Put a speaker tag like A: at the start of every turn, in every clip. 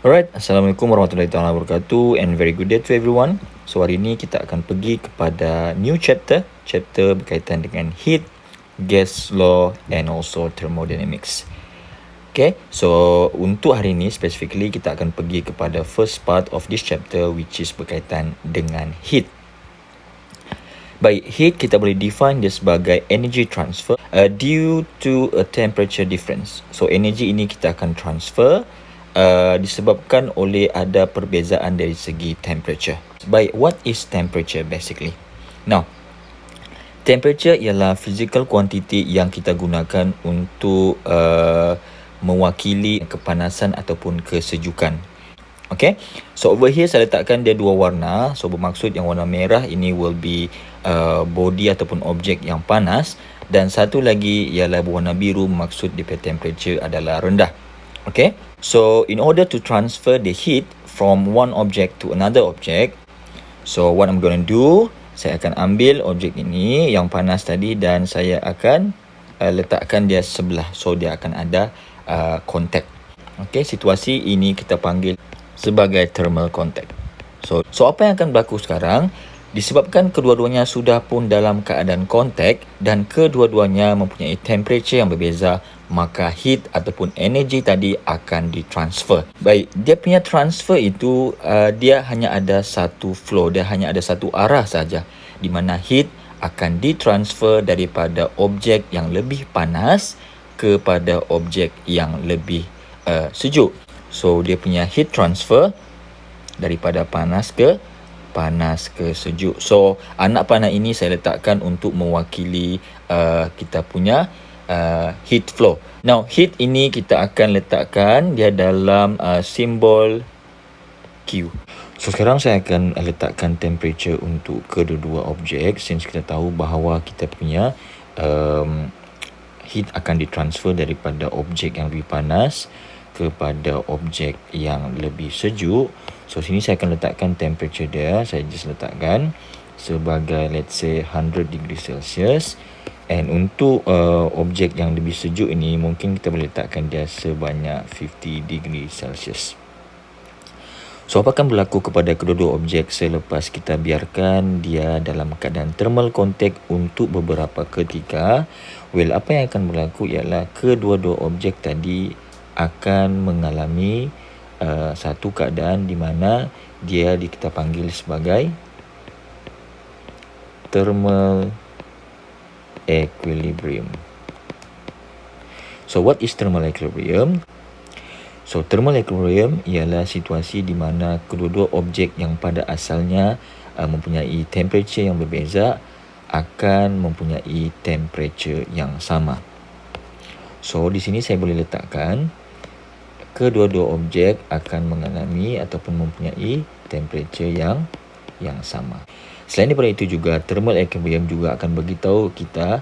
A: Alright, Assalamualaikum warahmatullahi wabarakatuh and very good day to everyone. So hari ini kita akan pergi kepada new chapter berkaitan dengan heat, gas law and also thermodynamics. Okay, so untuk hari ini specifically kita akan pergi kepada first part of this chapter which is berkaitan dengan heat. Baik, heat kita boleh define dia sebagai energy transfer due to a temperature difference. So energy ini kita akan transfer disebabkan oleh ada perbezaan dari segi temperature. Baik, what is temperature basically? Now, temperature ialah physical quantity yang kita gunakan untuk mewakili kepanasan ataupun kesejukan. Okay, so over here saya letakkan dia dua warna. So bermaksud yang warna merah ini will be body ataupun objek yang panas, dan satu lagi ialah berwarna biru, maksud dia temperature adalah rendah. Okay, so in order to transfer the heat from one object to another object, so what I'm going to do, saya akan ambil objek ini yang panas tadi dan saya akan letakkan dia sebelah. So dia akan ada contact. Okay, situasi ini kita panggil sebagai thermal contact. So apa yang akan berlaku sekarang? Disebabkan kedua-duanya sudah pun dalam keadaan kontak dan kedua-duanya mempunyai temperature yang berbeza, maka heat ataupun energi tadi akan ditransfer. Baik, dia punya transfer itu dia hanya ada satu flow, dia hanya ada satu arah saja, di mana heat akan ditransfer daripada objek yang lebih panas kepada objek yang lebih sejuk. So dia punya heat transfer daripada panas ke sejuk. So anak panah ini saya letakkan untuk mewakili kita punya heat flow. Now heat ini kita akan letakkan dia dalam simbol Q. So sekarang saya akan letakkan temperature untuk kedua-dua objek, since kita tahu bahawa kita punya heat akan ditransfer daripada objek yang lebih panas kepada objek yang lebih sejuk. So sini saya akan letakkan temperature dia. Saya just letakkan sebagai let's say 100 degree Celsius. And untuk objek yang lebih sejuk ini mungkin kita boleh letakkan dia sebanyak 50 degree Celsius. So apa akan berlaku kepada kedua-dua objek selepas kita biarkan dia dalam keadaan thermal contact untuk beberapa ketika? Well, apa yang akan berlaku ialah kedua-dua objek tadi akan mengalami satu keadaan di mana dia kita panggil sebagai thermal equilibrium. So what is thermal equilibrium? So thermal equilibrium ialah situasi di mana kedua-dua objek yang pada asalnya mempunyai temperature yang berbeza akan mempunyai temperature yang sama. So di sini saya boleh letakkan kedua-dua objek akan mengalami ataupun mempunyai temperature yang sama. Selain daripada itu juga, thermal equilibrium juga akan beritahu kita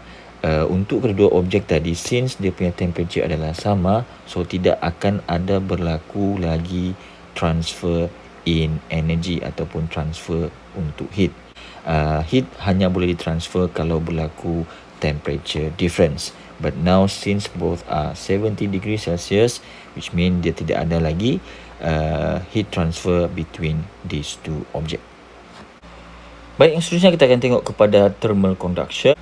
A: untuk kedua objek tadi, since dia punya temperature adalah sama, so tidak akan ada berlaku lagi transfer in energy ataupun transfer untuk heat. Heat hanya boleh ditransfer kalau berlaku temperature difference. But now since both are 70 degrees Celsius, which mean dia tidak ada lagi heat transfer between these two objects. Baik, yang seterusnya kita akan tengok kepada thermal conduction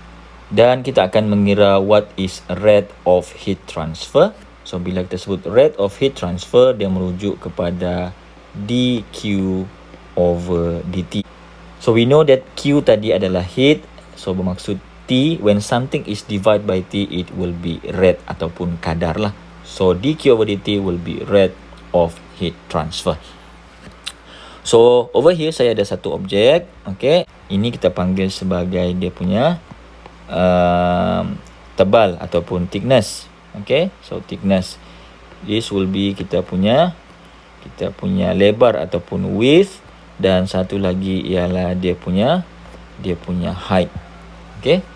A: dan kita akan mengira what is rate of heat transfer. So bila kita sebut rate of heat transfer, dia merujuk kepada dQ over dt. So we know that Q tadi adalah heat, so bermaksud T, when something is divided by T, it will be rate ataupun kadar lah. So dQ over dt will be rate of heat transfer. So over here saya ada satu objek, okay. Ini kita panggil sebagai dia punya tebal ataupun thickness, okay. So thickness, this will be kita punya lebar ataupun width, dan satu lagi ialah dia punya height, okay.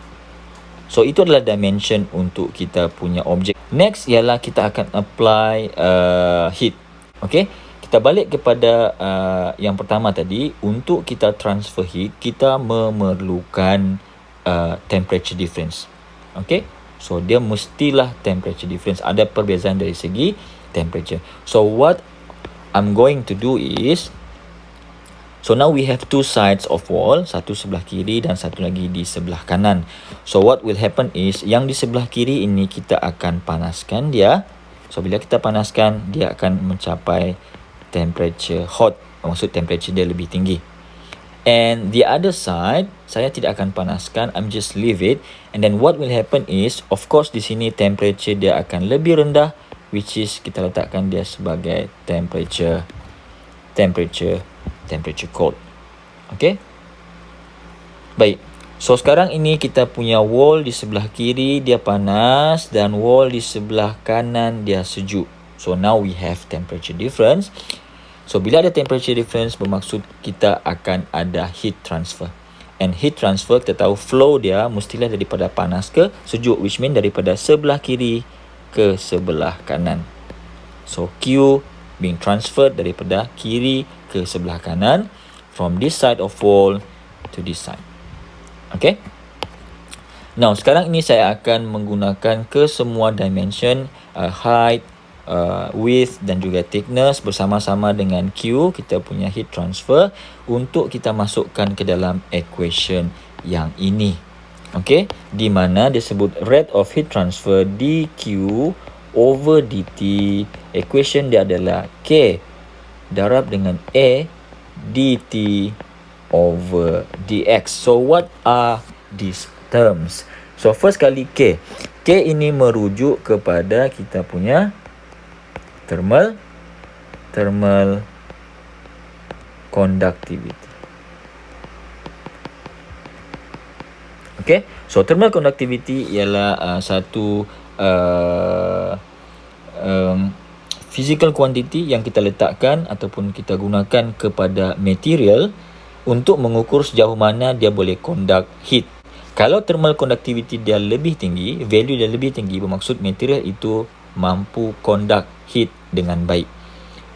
A: So itu adalah dimension untuk kita punya objek. Next ialah kita akan apply heat, okay. Kita balik kepada yang pertama tadi. Untuk kita transfer heat, kita memerlukan temperature difference. Okay, so dia mestilah temperature difference, ada perbezaan dari segi temperature. So what I'm going to do is, so now we have two sides of wall, satu sebelah kiri dan satu lagi di sebelah kanan. So what will happen is, yang di sebelah kiri ini kita akan panaskan dia. So bila kita panaskan, dia akan mencapai temperature hot, maksud temperature dia lebih tinggi. And the other side, saya tidak akan panaskan, I'm just leave it. And then what will happen is, of course di sini temperature dia akan lebih rendah, which is kita letakkan dia sebagai temperature cold. Okay. Baik. So sekarang ini kita punya wall di sebelah kiri dia panas dan wall di sebelah kanan dia sejuk. So now we have temperature difference. So bila ada temperature difference, bermaksud kita akan ada heat transfer. And heat transfer, kita tahu flow dia mestilah daripada panas ke sejuk, which mean daripada sebelah kiri ke sebelah kanan. So Q being transferred daripada kiri ke sebelah kanan, from this side of wall to this side. Okay. Now sekarang ini saya akan menggunakan ke semua dimension, height, width dan juga thickness bersama-sama dengan Q, kita punya heat transfer, untuk kita masukkan ke dalam equation yang ini. Okay, di mana disebut rate of heat transfer dQ over dt, equation dia adalah K darab dengan A dt over dx. So what are these terms? So first kali K ini merujuk kepada kita punya thermal conductivity. Okay, so thermal conductivity ialah satu physical quantity yang kita letakkan ataupun kita gunakan kepada material untuk mengukur sejauh mana dia boleh conduct heat. Kalau thermal conductivity dia lebih tinggi, value dia lebih tinggi, bermaksud material itu mampu conduct heat dengan baik.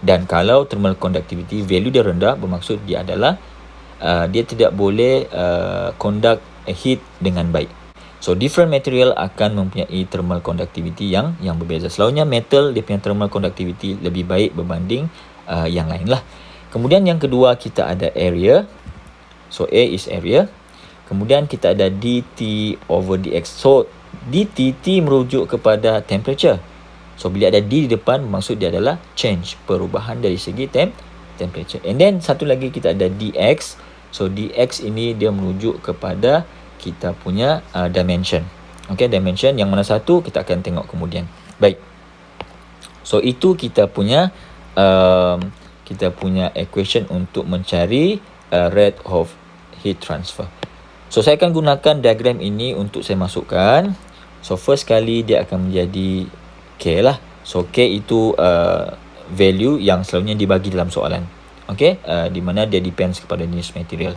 A: Dan kalau thermal conductivity value dia rendah, bermaksud dia adalah dia tidak boleh conduct heat dengan baik. So different material akan mempunyai thermal conductivity yang berbeza. Selalunya metal dia punya thermal conductivity lebih baik berbanding yang lain lah. Kemudian yang kedua kita ada area. So A is area. Kemudian kita ada dt over dx. So dt, T merujuk kepada temperature. So bila ada D di depan, maksud dia adalah change, perubahan dari segi temperature. And then satu lagi kita ada dx. So dx ini dia merujuk kepada kita punya dimension. Okay, dimension yang mana satu kita akan tengok kemudian. Baik. So itu kita punya equation untuk mencari rate of heat transfer. So saya akan gunakan diagram ini untuk saya masukkan. So first kali dia akan menjadi K lah. So K itu value yang selalunya dibagi dalam soalan. Okay, di mana dia depends kepada jenis material.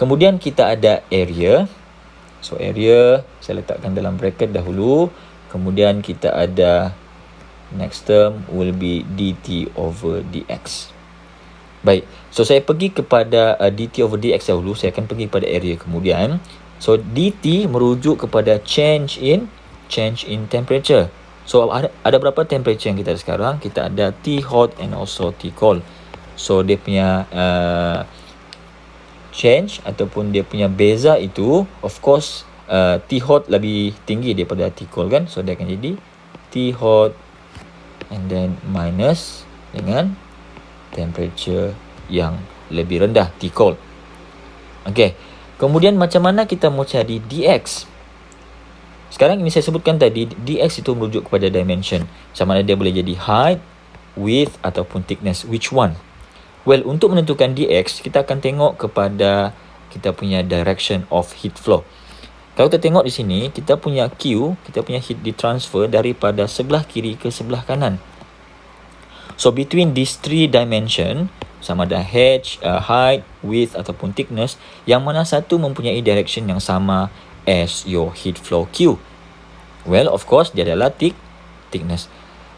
A: Kemudian kita ada area. So area saya letakkan dalam bracket dahulu. Kemudian kita ada next term will be dt over dx. Baik, so saya pergi kepada dt over dx dahulu. Saya akan pergi kepada area kemudian. So dt merujuk kepada change in temperature. So ada berapa temperature yang kita ada sekarang? Kita ada T hot and also T cold. So dia punya change ataupun dia punya beza itu, of course T hot lebih tinggi daripada T cold kan. So dia akan jadi T hot and then minus dengan temperature yang lebih rendah, T cold. Okay, kemudian macam mana kita mau cari dx? Sekarang ini saya sebutkan tadi, dx itu merujuk kepada dimension. Sama ada dia boleh jadi height, width ataupun thickness. Which one? Well, untuk menentukan dx, kita akan tengok kepada kita punya direction of heat flow. Kalau kita tengok di sini, kita punya Q, kita punya heat ditransfer daripada sebelah kiri ke sebelah kanan. So between these three dimension, sama ada h, height, width ataupun thickness, yang mana satu mempunyai direction yang sama as your heat flow Q? Well, of course dia adalah thickness.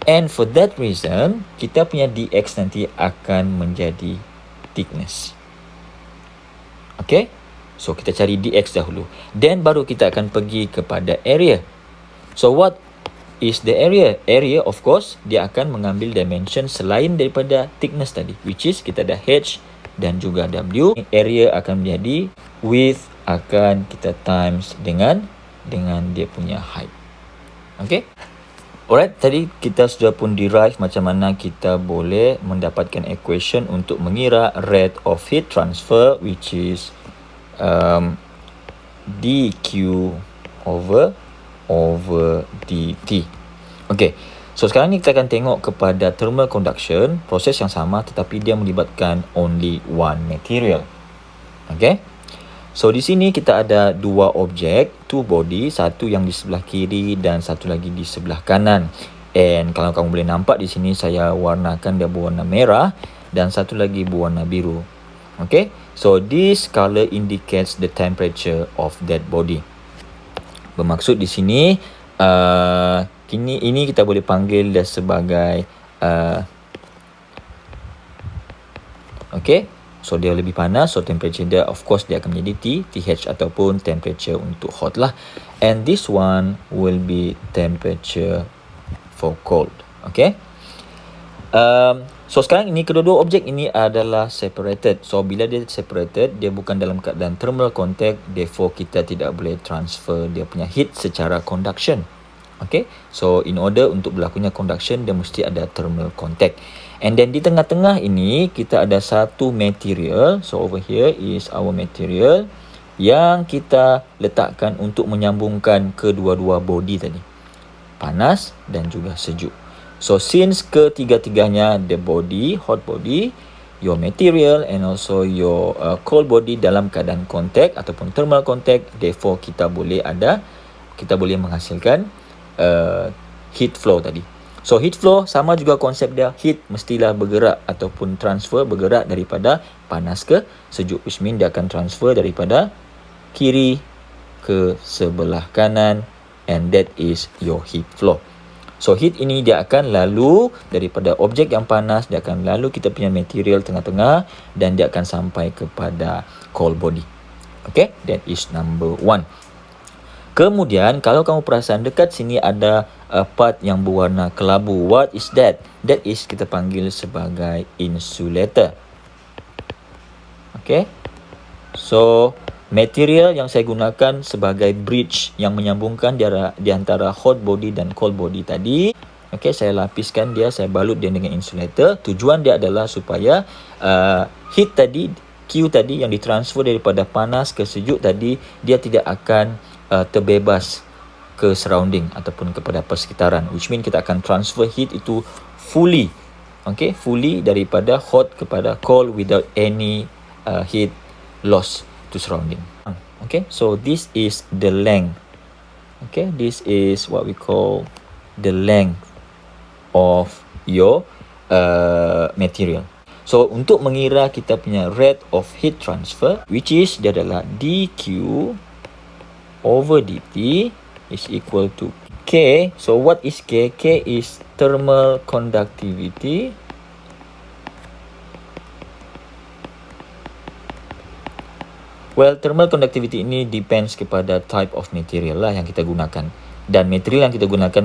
A: And for that reason, kita punya dx nanti akan menjadi thickness. Okay, so kita cari dx dahulu, then baru kita akan pergi kepada area. So what is the area. Area of course dia akan mengambil dimension selain daripada thickness tadi, which is kita ada H dan juga W. Area akan menjadi width akan kita times dengan dia punya height. Okay. Alright, tadi kita sudah pun derive macam mana kita boleh mendapatkan equation untuk mengira rate of heat transfer, which is dq over dt. Okay, so sekarang ni kita akan tengok kepada thermal conduction, proses yang sama tetapi dia melibatkan only one material. Okay, so di sini kita ada dua objek, two body, satu yang di sebelah kiri dan satu lagi di sebelah kanan. And kalau kamu boleh nampak di sini saya warnakan dia berwarna merah dan satu lagi berwarna biru. Okay, so this color indicates the temperature of that body. Bermaksud di sini ini kita boleh panggil dia sebagai okay, so dia lebih panas, so temperature dia of course dia akan menjadi TH ataupun temperature untuk hot lah. And this one will be temperature for cold. Okay. So sekarang ini kedua-dua objek ini adalah separated. So bila dia separated, dia bukan dalam keadaan thermal contact, therefore kita tidak boleh transfer dia punya heat secara conduction. Okay, so in order untuk berlakunya conduction, dia mesti ada thermal contact. And then di tengah-tengah ini kita ada satu material. So over here is our material yang kita letakkan untuk menyambungkan kedua-dua body tadi, panas dan juga sejuk. So since ketiga-tiganya, the body, hot body, your material and also your cold body dalam keadaan contact ataupun thermal contact, therefore kita boleh menghasilkan heat flow tadi. So heat flow sama juga konsep dia, heat mestilah bergerak ataupun transfer bergerak daripada panas ke sejuk, which mean dia akan transfer daripada kiri ke sebelah kanan, and that is your heat flow. So heat ini dia akan lalu daripada objek yang panas, dia akan lalu kita punya material tengah-tengah dan dia akan sampai kepada cold body. Okay, that is number 1. Kemudian kalau kamu perasan dekat sini ada part yang berwarna kelabu. What is that? That is kita panggil sebagai insulator. Okay, so material yang saya gunakan sebagai bridge yang menyambungkan di antara hot body dan cold body tadi. Okay, saya lapiskan dia, saya balut dia dengan insulator. Tujuan dia adalah supaya heat tadi, Q tadi yang ditransfer daripada panas ke sejuk tadi, dia tidak akan terbebas ke surrounding ataupun kepada persekitaran. Which mean kita akan transfer heat itu fully. Okay, fully daripada hot kepada cold without any heat loss to surrounding. Okay, so this is the length. Okay, this is what we call the length of your material. So untuk mengira kita punya rate of heat transfer, which is dia adalah dq over dt is equal to K. So what is K? K is thermal conductivity Well, thermal conductivity ini depends kepada type of material lah yang kita gunakan. Dan material yang kita gunakan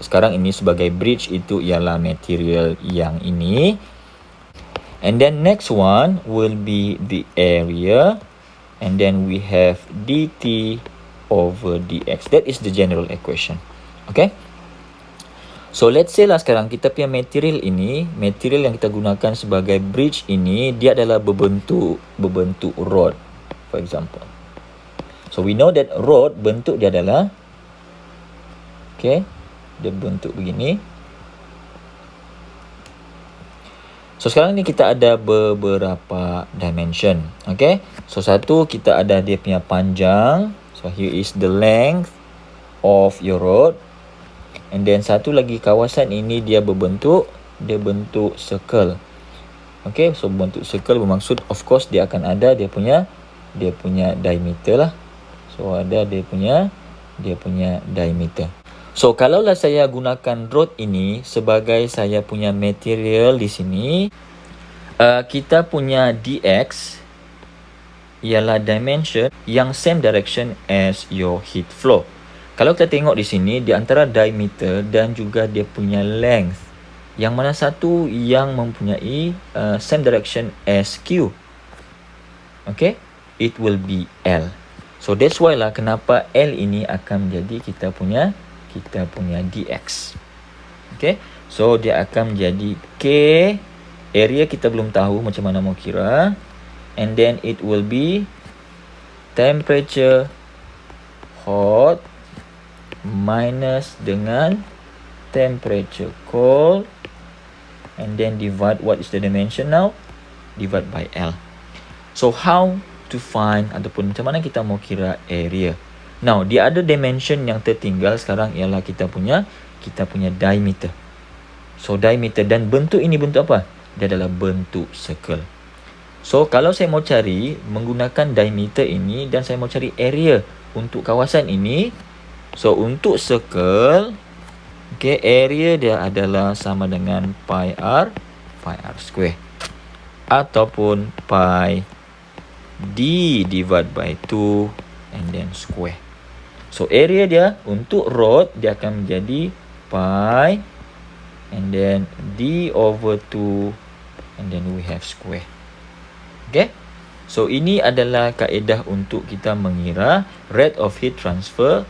A: sekarang ini sebagai bridge itu ialah material yang ini. And then next one will be the area. And then we have dt over dx. That is the general equation. Okay. So let's say lah sekarang kita punya material ini, material yang kita gunakan sebagai bridge ini, dia adalah berbentuk rod, for example. So we know that rod bentuk dia adalah, okay, dia bentuk begini. So sekarang ni kita ada beberapa dimension, okay. So satu kita ada dia punya panjang. So here is the length of your rod. And then satu lagi kawasan ini dia bentuk circle. Okay, so bentuk circle bermaksud of course dia akan ada dia punya diameter lah. So ada dia punya diameter. So kalaulah saya gunakan rod ini sebagai saya punya material di sini, kita punya dx ialah dimension yang same direction as your heat flow. Kalau kita tengok di sini, di antara diameter dan juga dia punya length, yang mana satu yang mempunyai same direction as Q. Okay, it will be L. So that's why lah kenapa L ini akan menjadi kita punya dx. Okay, so dia akan menjadi K, area kita belum tahu macam mana mau kira, and then it will be temperature hot minus dengan temperature cold, and then divide, what is the dimension now? Divide by L. So how to find ataupun macam mana kita mau kira area? Now, the other dimension yang tertinggal sekarang ialah kita punya diameter. So diameter, dan bentuk ini bentuk apa? Dia adalah bentuk circle. So kalau saya mau cari menggunakan diameter ini dan saya mau cari area untuk kawasan ini, so untuk circle, okay, area dia adalah sama dengan pi r square ataupun pi d divide by 2 and then square. So area dia untuk rod dia akan menjadi pi and then d over 2 and then we have square. Okay, so ini adalah kaedah untuk kita mengira rate of heat transfer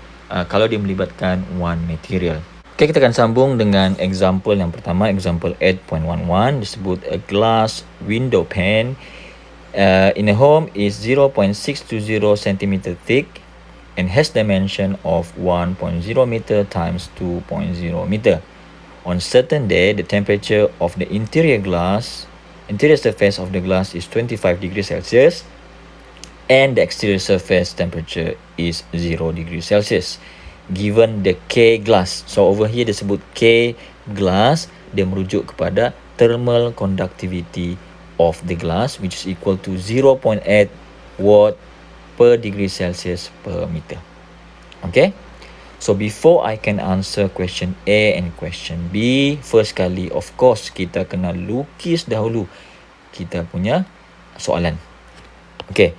A: kalau dia melibatkan one material. Okay, kita akan sambung dengan example yang pertama, example 8.11, disebut a glass window pane in a home is 0.620 cm thick and has dimension of 1.0 meter times 2.0 meter. On certain day, the temperature of the interior surface of the glass is 25 degrees Celsius and the exterior surface temperature is 0 degrees Celsius. Given the K glass. So over here disebut K glass, dia merujuk kepada thermal conductivity of the glass, which is equal to 0.8 watt per degree Celsius per meter. Okay, so before I can answer question A and question B, first kali of course kita kena lukis dahulu kita punya soalan. Okay,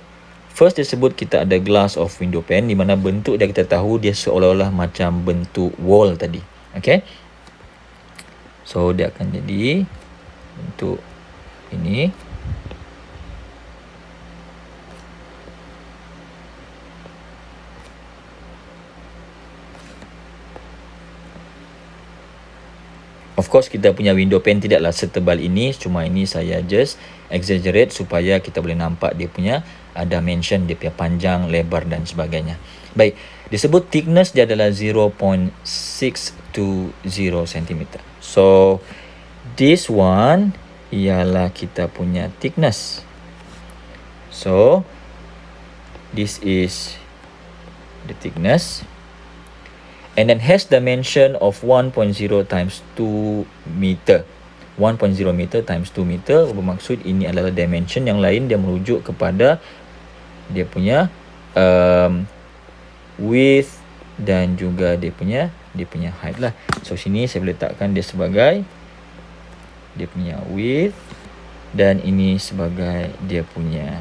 A: first disebut kita ada glass of window pane, di mana bentuk dia kita tahu dia seolah-olah macam bentuk wall tadi. Okay, so dia akan jadi bentuk ini. Of course kita punya window pane tidaklah setebal ini, cuma ini saya just exaggerate supaya kita boleh nampak dia punya dimension, dia punya panjang, lebar dan sebagainya. Baik, disebut thickness dia adalah 0.620 cm. So this one ialah kita punya thickness. So this is the thickness. And then has dimension of 1.0 times 2 meter. 1.0 meter times 2 meter bermaksud ini adalah dimension yang lain, dia merujuk kepada dia punya width dan juga dia punya height lah. So sini saya boleh letakkan dia sebagai dia punya width dan ini sebagai dia punya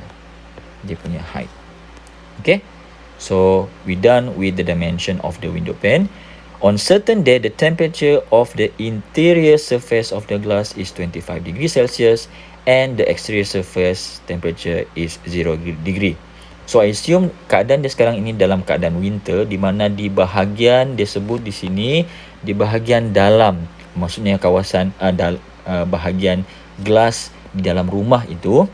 A: height. Okay, so we done with the dimension of the window pane. On certain day, the temperature of the interior surface of the glass is 25 degrees Celsius and the exterior surface temperature is 0 degree. So I assume keadaan dia sekarang ini dalam keadaan winter, di mana di bahagian dia sebut di sini di bahagian dalam, maksudnya kawasan bahagian glass di dalam rumah itu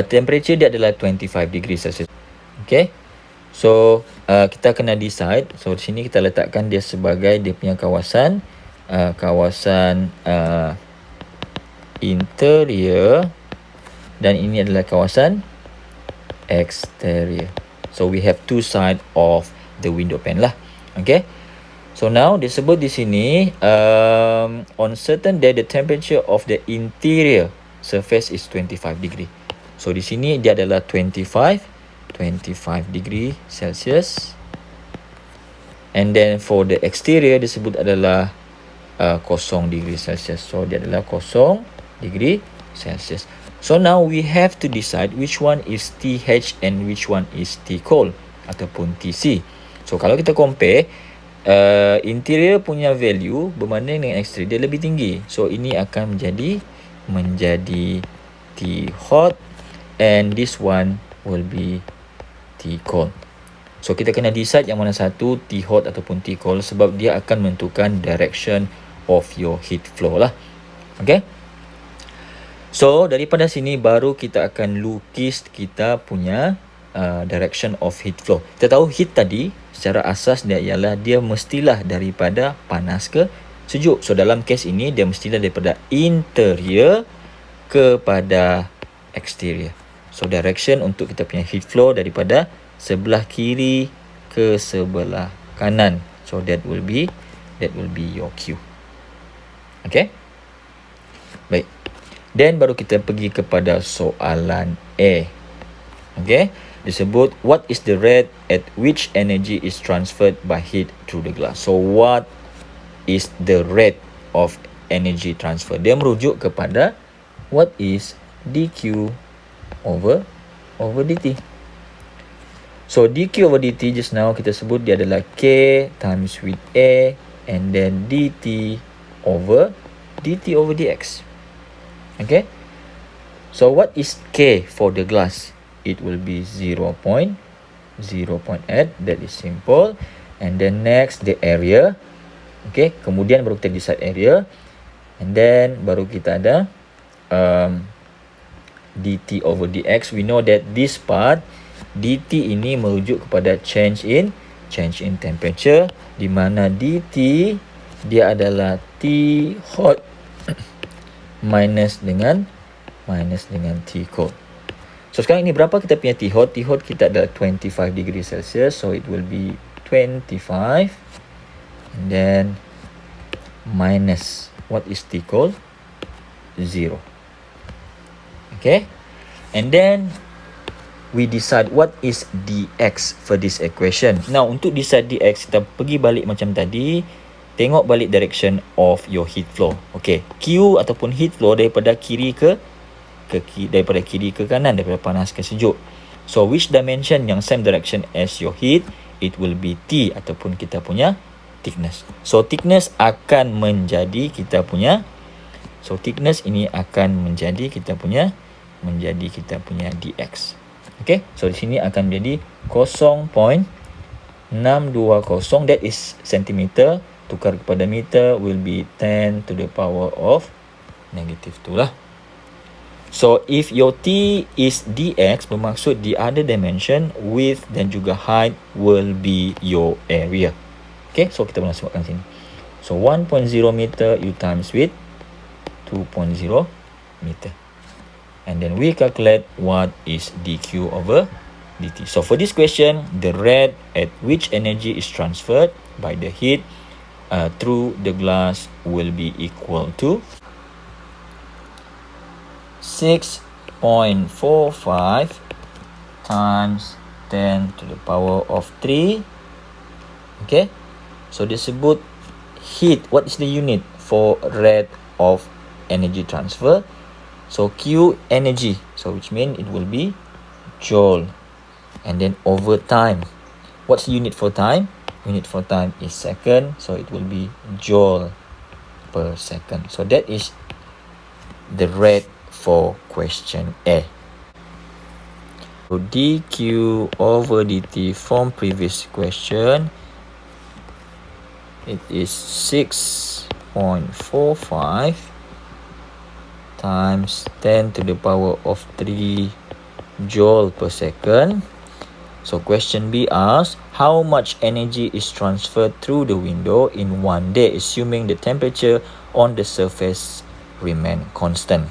A: temperature dia adalah 25 degrees Celsius. Okay, so kita kena decide. So di sini kita letakkan dia sebagai dia punya kawasan interior dan ini adalah kawasan exterior. So we have two side of the window pane lah. Okay, so now disebut di sini on certain day the temperature of the interior surface is 25 degree. So di sini dia adalah 25 degree Celsius. And then for the exterior disebut adalah 0 degree Celsius. So dia adalah 0 degree Celsius. So now we have to decide which one is TH and which one is T cold ataupun TC. So kalau kita compare, interior punya value berbanding dengan exterior dia lebih tinggi. So ini akan menjadi T hot, and this one will be T cold. So kita kena decide yang mana satu, T hot ataupun T cold, sebab dia akan menentukan direction of your heat flow lah. Okay. So daripada sini baru kita akan lukis kita punya direction of heat flow. Kita tahu heat tadi secara asas dia ialah dia mestilah daripada panas ke sejuk. So dalam kes ini dia mestilah daripada interior kepada exterior. So direction untuk kita punya heat flow daripada sebelah kiri ke sebelah kanan. So that will be your Q. Okay. Baik. Then baru kita pergi kepada soalan A. Okay. Disebut what is the rate at which energy is transferred by heat through the glass. So what is the rate of energy transfer? Dia merujuk kepada what is dq over dt. So dq over dt just now kita sebut dia adalah K times with A and then dt over dx. Okay. So what is K for the glass? It will be 0.8. That is simple. And then next the area. Okay. Kemudian baru kita decide area. And then baru kita ada dt over dx. We know that this part dt ini merujuk kepada change in temperature, di mana dt dia adalah T hot minus dengan T cold. So sekarang ini berapa kita punya T hot? T hot kita adalah 25 degree Celsius. So it will be 25 and then minus what is T cold? 0. Okay. And then we decide what is dx for this equation. Now untuk decide dx, kita pergi balik macam tadi. Tengok balik direction of your heat flow. Okay. Q ataupun heat flow daripada kiri ke kanan, daripada panas ke sejuk. So which dimension yang same direction as your heat? It will be T ataupun kita punya thickness. So thickness akan menjadi kita punya dx. Okay. So di sini akan menjadi 0.620. That is centimeter. Tukar kepada meter will be 10 to the power of -2 lah. So if your T is dx, bermaksud the other dimension, width dan juga height will be your area. Okay, so kita boleh sebutkan sini. So 1.0 meter you times with 2.0 meter. And then we calculate what is dq over dt. So for this question, the rate at which energy is transferred by the heat through the glass will be equal to 6.45 times 10 to the power of 3. Okay. So disebut heat. What is the unit for rate of energy transfer? So Q energy. So which means it will be joule. And then over time. What's the unit for time? Unit for time is second. So it will be joule per second. So that is the rate for question A. So dq over dt from previous question, it is 6.45 times 10 to the power of 3 joule per second. So question B asks, how much energy is transferred through the window in one day, assuming the temperature on the surface remain constant.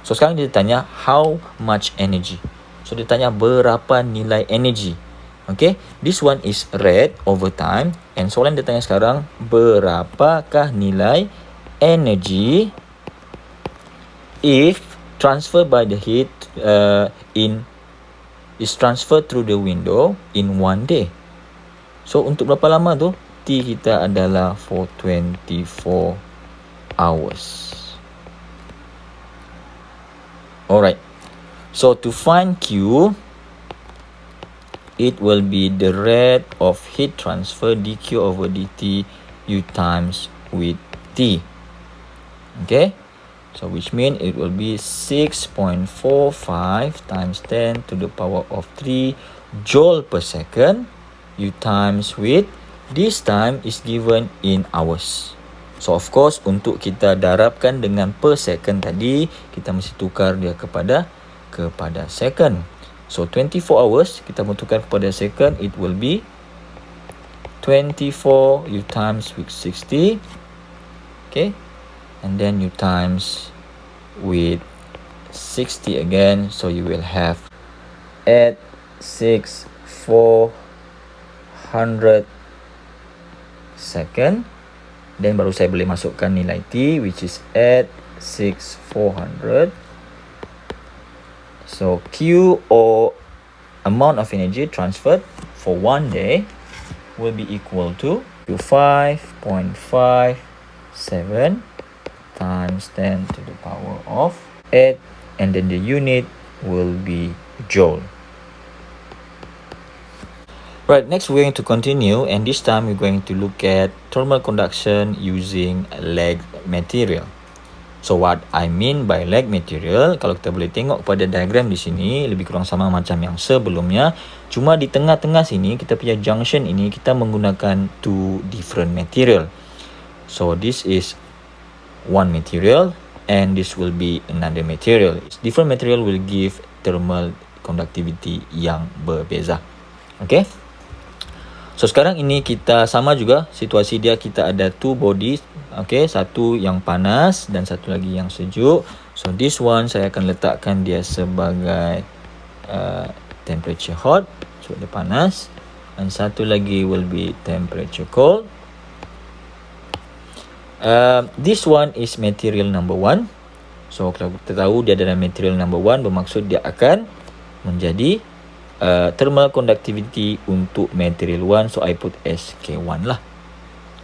A: So sekarang dia tanya how much energy. So dia tanya berapa nilai energy. Okay, this one is rate over time. And soalan dia tanya sekarang, berapakah nilai energy if transferred by the heat is transferred through the window in one day. So untuk berapa lama tu? T kita adalah for 24 hours. Alright. So to find Q, it will be the rate of heat transfer dq over dt u times with T. Okay, so which means it will be 6.45 times 10 to the power of 3 joule per second u times with, this time is given in hours. So of course untuk kita darabkan dengan per second tadi, kita mesti tukar dia kepada second. So 24 hours kita tukar kepada second, it will be 24 u times with 60. Okay, and then you times with 60 again, so you will have at 400 second. Then baru saya boleh masukkan nilai T, which is at 400. So Q, or amount of energy transferred for 1 day, will be equal to 5.57 times 10 to the power of 8, and then the unit will be joule. Right, next we're going to continue, and this time we're going to look at thermal conduction using lag material. So what I mean by lag material, kalau kita boleh tengok pada diagram di sini, lebih kurang sama macam yang sebelumnya. Cuma di tengah-tengah sini, kita punya junction ini, kita menggunakan two different material. So this is one material, and this will be another material. Different material will give thermal conductivity yang berbeza. Okay. So sekarang ini kita sama juga situasi dia, kita ada two bodies, okay, satu yang panas dan satu lagi yang sejuk. So this one saya akan letakkan dia sebagai temperature hot, so dia panas, dan satu lagi will be temperature cold. This one is material number 1. So kalau kita tahu dia adalah material number 1, bermaksud dia akan menjadi thermal conductivity untuk material 1, so I put SK1 lah.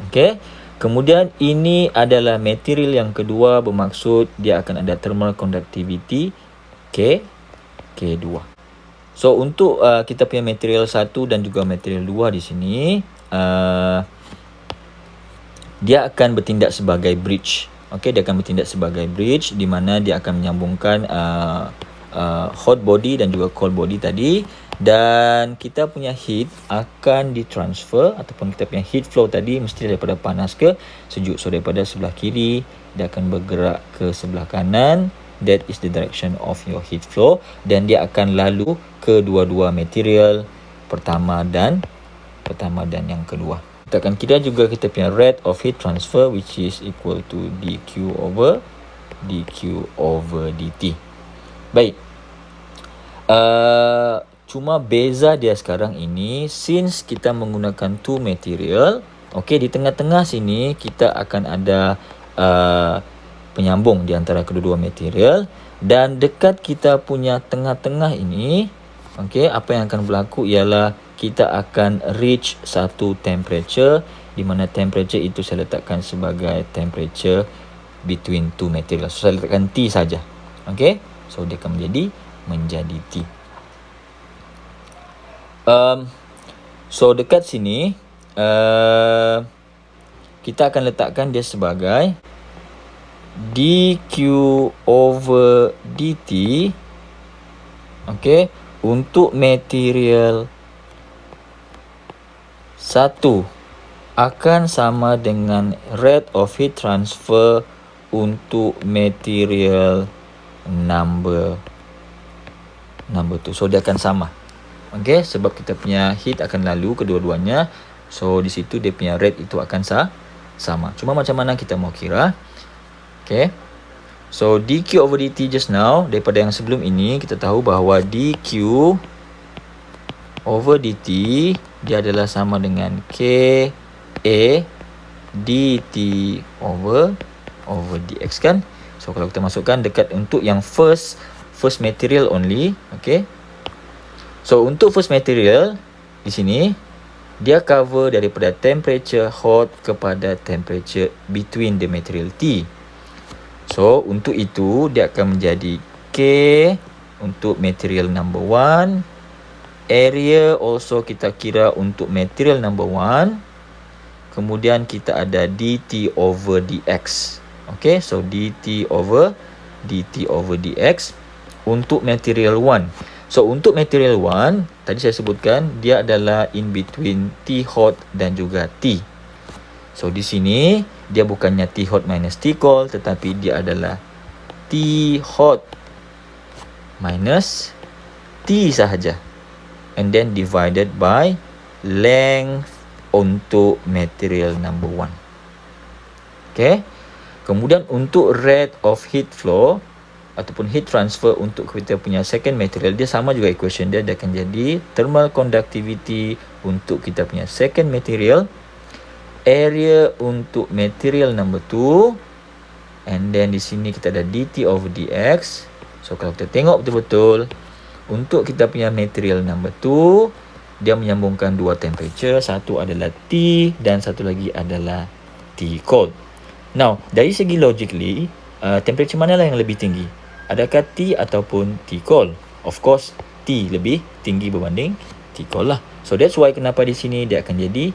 A: Okay, kemudian ini adalah material yang kedua, bermaksud dia akan ada thermal conductivity K2. So untuk kita punya material 1 dan juga material 2 di sini, dia akan bertindak sebagai bridge. Okay, dia akan bertindak sebagai bridge, di mana dia akan menyambungkan hot body dan juga cold body tadi, dan kita punya heat akan ditransfer, ataupun kita punya heat flow tadi mesti daripada panas ke sejuk. So daripada sebelah kiri dia akan bergerak ke sebelah kanan, that is the direction of your heat flow, dan dia akan lalu ke dua-dua material, pertama dan yang kedua. Kita akan kira juga kita punya rate of heat transfer, which is equal to dq over dt. Baik, cuma beza dia sekarang ini, since kita menggunakan two material, okay, di tengah-tengah sini kita akan ada penyambung di antara kedua-dua material, dan dekat kita punya tengah-tengah ini, okay, apa yang akan berlaku ialah kita akan reach satu temperature, di mana temperature itu saya letakkan sebagai temperature between two materials. So saya letakkan T saja, okay, so dia akan menjadi T. So dekat sini kita akan letakkan dia sebagai dq over dt, okay, untuk material 1 akan sama dengan rate of heat transfer untuk material number 2. So dia akan sama. Okay, sebab kita punya heat akan lalu kedua-duanya, so di situ dia punya rate itu akan sama. Cuma macam mana kita mau kira? Okay, so dq over dt just now, daripada yang sebelum ini kita tahu bahawa dq over dt dia adalah sama dengan k a dt over dx kan. So kalau kita masukkan dekat untuk yang first material only, okay. So untuk first material di sini dia cover daripada temperature hot kepada temperature between the material T. So untuk itu dia akan menjadi K untuk material number 1, area also kita kira untuk material number 1. Kemudian kita ada dt over dx. Okay, so dt over dx untuk material 1. So untuk material 1, tadi saya sebutkan dia adalah in between T hot dan juga T. So di sini dia bukannya T hot minus T cold, tetapi dia adalah T hot minus T sahaja. And then divided by length untuk material number 1. Okay. Kemudian untuk rate of heat flow ataupun heat transfer untuk kita punya second material, dia sama juga equation dia akan jadi thermal conductivity untuk kita punya second material, area untuk material number 2, and then di sini kita ada dt over dx. So kalau kita tengok betul-betul untuk kita punya material number 2, dia menyambungkan dua temperature, satu adalah T dan satu lagi adalah T cold. Now, dari segi logically, temperature manalah yang lebih tinggi? Adakah T ataupun T cold? Of course, T lebih tinggi berbanding T cold lah. So that's why kenapa di sini dia akan jadi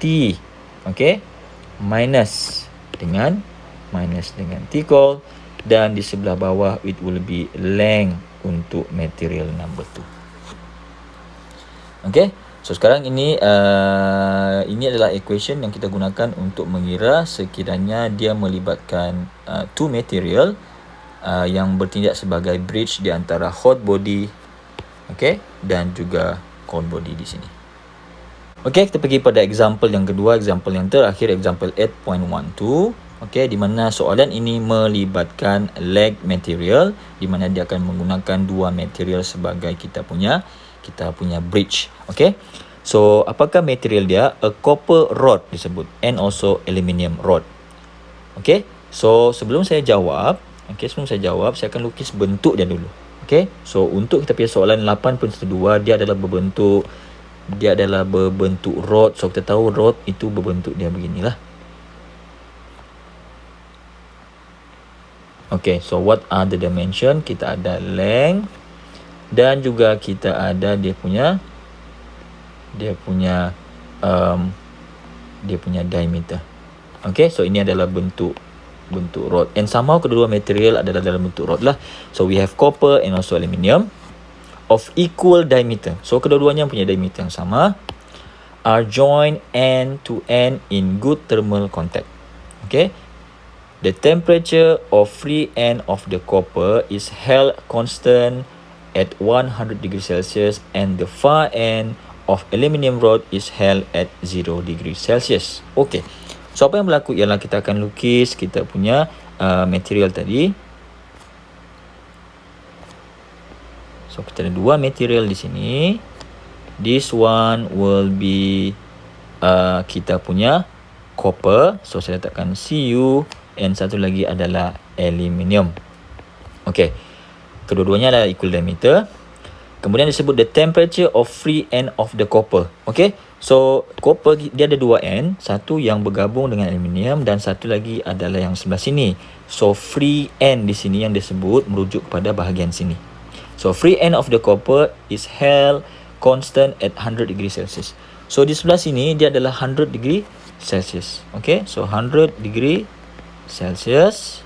A: T, okay, minus dengan T cold, dan di sebelah bawah it will be length untuk material number 2. Okay. So sekarang ini adalah equation yang kita gunakan untuk mengira sekiranya dia melibatkan two material yang bertindak sebagai bridge di antara hot body, okay, dan juga cold body di sini. Okay, kita pergi pada example yang kedua, example yang terakhir, example 8.12. Okay, di mana soalan ini melibatkan lag material, di mana dia akan menggunakan dua material sebagai kita punya bridge. Okay, so apakah material dia? A copper rod disebut, and also aluminium rod. Okay, so sebelum saya jawab, saya akan lukis bentuk dia dulu. Okay, so untuk kita punya soalan 8.12, dia adalah berbentuk rod. So kita tahu rod itu berbentuk dia beginilah. Okay, so what are the dimension? Kita ada length dan juga kita ada dia punya diameter. Okay, so ini adalah bentuk rod, and somehow kedua material adalah dalam bentuk rod lah. So we have copper and also aluminium of equal diameter. So kedua-duanya punya diameter yang sama, are joined end to end in good thermal contact. Okay, the temperature of free end of the copper is held constant at 100 degrees Celsius, and the far end of aluminium rod is held at 0 degrees Celsius. Okay, so apa yang berlaku ialah kita akan lukis kita punya material tadi. So kita ada dua material di sini. This one will be kita punya copper. So saya letakkan Cu, and satu lagi adalah aluminium. Okay, kedua-duanya adalah equal diameter. Kemudian disebut the temperature of free end of the copper. Okay, so copper dia ada dua end, satu yang bergabung dengan aluminium dan satu lagi adalah yang sebelah sini. So free end di sini yang disebut merujuk kepada bahagian sini. So free end of the copper is held constant at 100 degrees Celsius. So di sebelah sini dia adalah 100 degree Celsius. Okay, so 100 degree Celsius.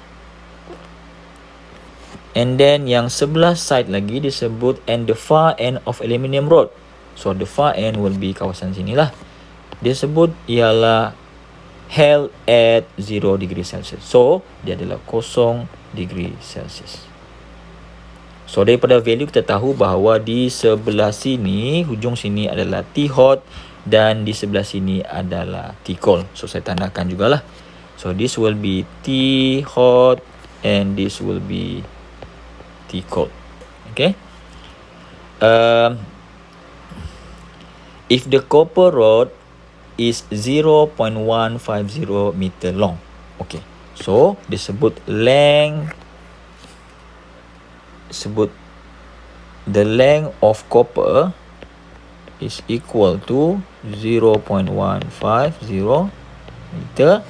A: And then yang sebelah side lagi disebut and the far end of aluminium rod. So the far end will be kawasan sinilah. Disebut ialah held at 0 degree Celsius. So dia adalah 0 degree Celsius. So daripada value kita tahu bahawa di sebelah sini, hujung sini adalah T hot dan di sebelah sini adalah T cold. So saya tandakan jugalah. So this will be T hot and this will be T cold. Okay. If the copper rod is 0.150 meter long. Okay. So disebut length, the length of copper is equal to 0.150 meter.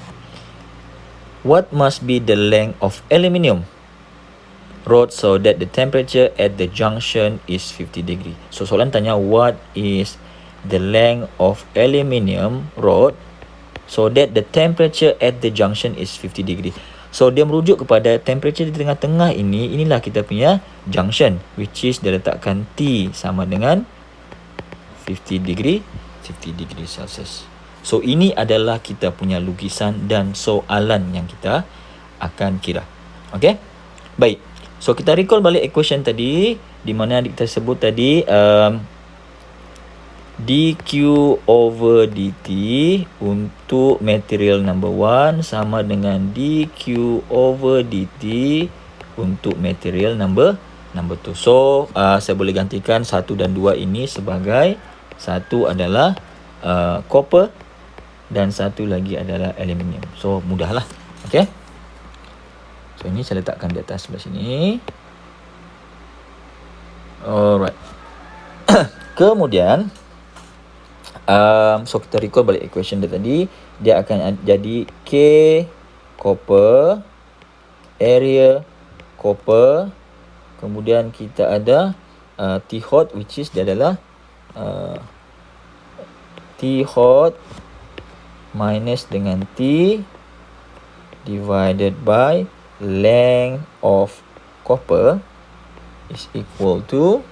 A: What must be the length of aluminium? rod so that the temperature at the junction is 50 degree. So soalan tanya what is the length of aluminium rod so that the temperature at the junction is 50 degree. So dia merujuk kepada temperature di tengah-tengah ini, inilah kita punya junction, which is dia letakkan T sama dengan 50 degree Celsius. So ini adalah kita punya lukisan dan soalan yang kita akan kira. Okay, baik. So kita recall balik equation tadi, di mana kita sebut tadi dq over dt untuk material number 1 sama dengan dq over dt untuk material number 2. So saya boleh gantikan 1 dan 2 ini sebagai, satu adalah copper dan satu lagi adalah aluminium. So mudahlah. Okay, so ini saya letakkan di atas sebelah sini. Alright. Kemudian so kita recall balik equation dia tadi, dia akan jadi K copper, area copper, kemudian kita ada T hot, which is dia adalah T hot minus dengan T divided by length of copper is equal to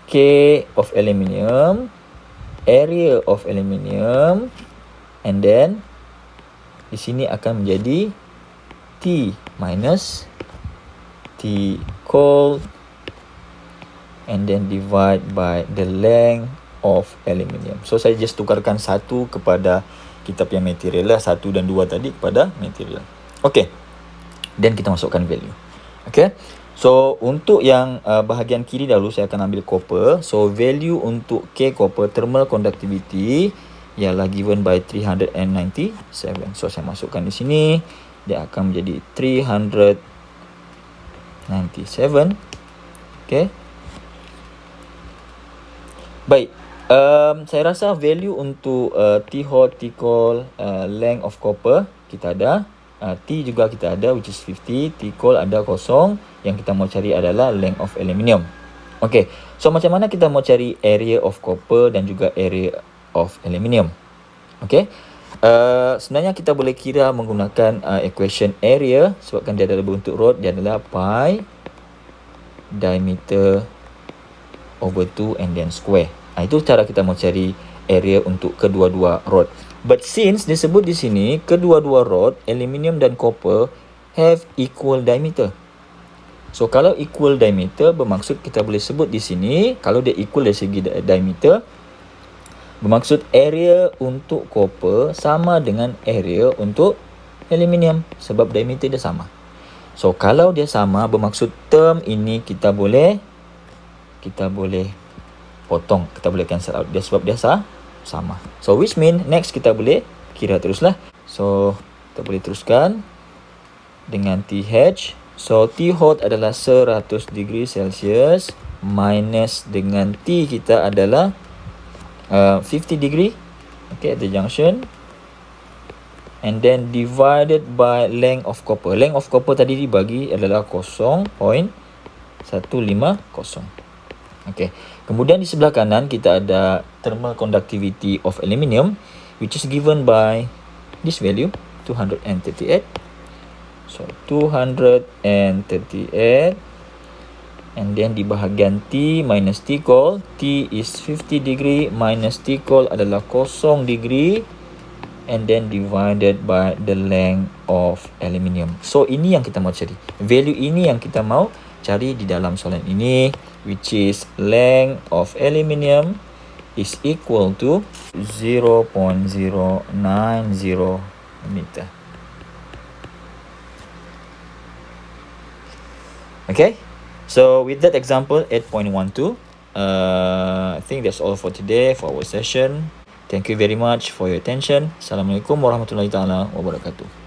A: K of aluminium, area of aluminium, and then di sini akan menjadi T minus T cold, and then divide by the length of aluminium. So saya just tukarkan satu kepada kita punya material lah, 1 dan 2 tadi kepada material. Okay, then kita masukkan value. Okay, so untuk yang bahagian kiri dahulu saya akan ambil copper. So value untuk K copper thermal conductivity ialah given by 397. So saya masukkan di sini, dia akan menjadi 397. Okay, baik. Saya rasa value untuk T hot, T cold, length of copper kita ada, T juga kita ada, which is 50, T cold ada kosong. Yang kita mau cari adalah length of aluminium. Okay, so macam mana kita mau cari area of copper dan juga area of aluminium? Okay, sebenarnya kita boleh kira menggunakan equation area, sebabkan dia adalah bentuk rod, dia adalah pi diameter over 2 and then square. Itu cara kita mau cari area untuk kedua-dua rod. But since disebut di sini kedua-dua rod, aluminium dan copper have equal diameter. So kalau equal diameter bermaksud kita boleh sebut di sini, kalau dia equal dari segi diameter, bermaksud area untuk copper sama dengan area untuk aluminium sebab diameter dia sama. So kalau dia sama bermaksud term ini kita boleh potong, kita boleh cancel out dia sebab dia sama. So which mean next kita boleh kira teruslah. So kita boleh teruskan dengan TH. So T hot adalah 100 degree Celsius minus dengan T kita adalah 50 degree, okay, at the junction, and then divided by length of copper. Length of copper tadi dibagi adalah 0.150. Okay. Kemudian di sebelah kanan kita ada thermal conductivity of aluminium, which is given by this value 238. So 238, and then di bahagian T minus T cold, T is 50 degree minus T cold adalah 0 degree, and then divided by the length of aluminium. So ini yang kita mau cari, value ini yang kita mau cari di dalam soalan ini, which is length of aluminium is equal to 0.090 meter. Okay, so with that example 8.12, I think that's all for today for our session. Thank you very much for your attention. Assalamualaikum warahmatullahi taala wabarakatuh.